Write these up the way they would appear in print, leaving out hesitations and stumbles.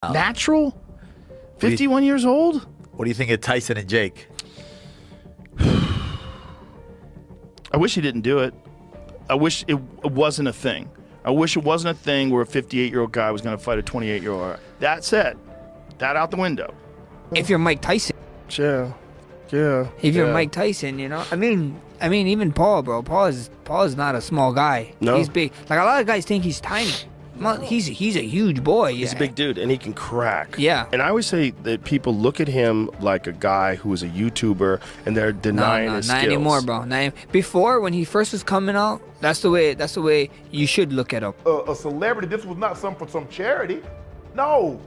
Natural? 51 years old? What do you think of Tyson and Jake? I wish he didn't do it. I wish it wasn't a thing. I wish it wasn't a thing where a 58-year-old guy was going to fight a 28-year-old. That's it. That out the window. If you're Mike Tyson. Yeah. If you're Mike Tyson, you know. I mean, even Paul, bro. Paul is not a small guy. No. He's big. Like a lot of guys think he's tiny. He's a huge boy. He's a big dude, and he can crack. Yeah. And I always say that people look at him like a guy who is a YouTuber, and they're denying his skills. Not anymore, bro. Before, when he first was coming out, that's the way you should look at him. A celebrity. This was not for some charity. No.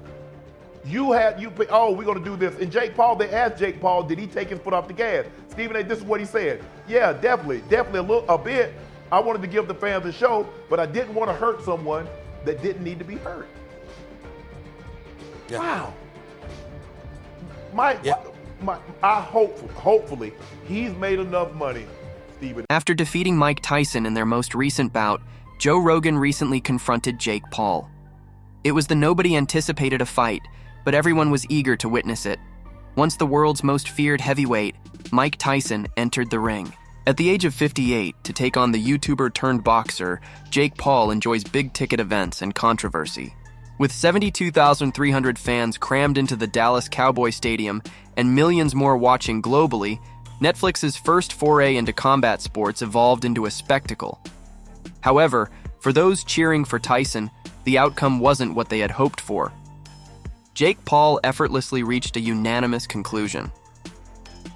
We're gonna do this. And Jake Paul, they asked Jake Paul, did he take his foot off the gas? Stephen A., this is what he said. Yeah, definitely a bit. I wanted to give the fans a show, but I didn't want to hurt someone that didn't need to be hurt. Yeah. Wow. Hopefully, he's made enough money, Stephen. After defeating Mike Tyson in their most recent bout, Joe Rogan recently confronted Jake Paul. It was the nobody anticipated a fight, but everyone was eager to witness it. Once the world's most feared heavyweight, Mike Tyson, entered the ring. At the age of 58, to take on the YouTuber turned boxer, Jake Paul enjoys big-ticket events and controversy. With 72,300 fans crammed into the Dallas Cowboy Stadium and millions more watching globally, Netflix's first foray into combat sports evolved into a spectacle. However, for those cheering for Tyson, the outcome wasn't what they had hoped for. Jake Paul effortlessly reached a unanimous conclusion.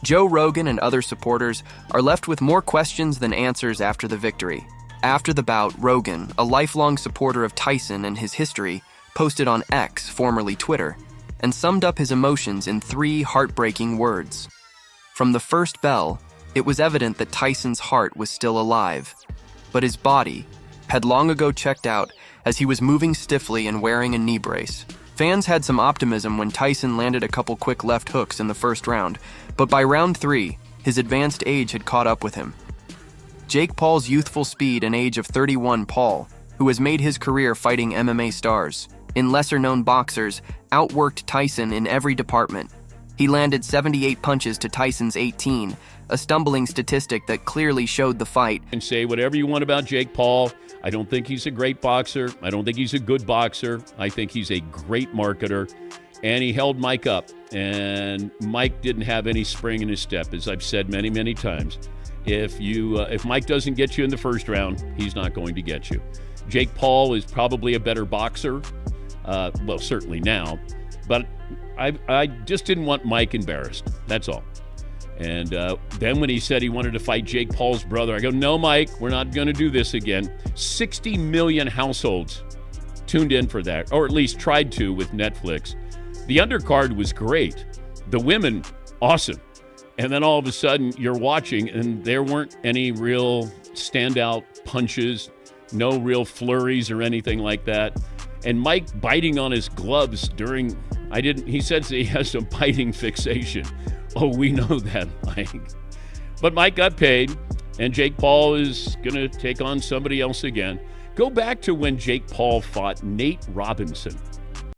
Joe Rogan and other supporters are left with more questions than answers after the victory. After the bout, Rogan, a lifelong supporter of Tyson and his history, posted on X, formerly Twitter, and summed up his emotions in 3 heartbreaking words. From the first bell, it was evident that Tyson's heart was still alive, but his body had long ago checked out as he was moving stiffly and wearing a knee brace. Fans had some optimism when Tyson landed a couple quick left hooks in the first round, but by round 3, his advanced age had caught up with him. Jake Paul's youthful speed and age of 31, Paul, who has made his career fighting MMA stars, in lesser-known boxers, outworked Tyson in every department. He landed 78 punches to Tyson's 18, a stumbling statistic that clearly showed the fight. And say whatever you want about Jake Paul. I don't think he's a great boxer. I don't think he's a good boxer. I think he's a great marketer. And he held Mike up. And Mike didn't have any spring in his step, as I've said many, many times. If Mike doesn't get you in the first round, he's not going to get you. Jake Paul is probably a better boxer. Well, certainly now. But I just didn't want Mike embarrassed. That's all. And then when he said he wanted to fight Jake Paul's brother, I go, no, Mike, we're not going to do this again. 60 million households tuned in for that, or at least tried to with Netflix. The undercard was great. The women, awesome. And then all of a sudden you're watching and there weren't any real standout punches, no real flurries or anything like that. And Mike biting on his gloves he says he has a biting fixation. Oh, we know that, Mike. But Mike got paid, and Jake Paul is going to take on somebody else again. Go back to when Jake Paul fought Nate Robinson.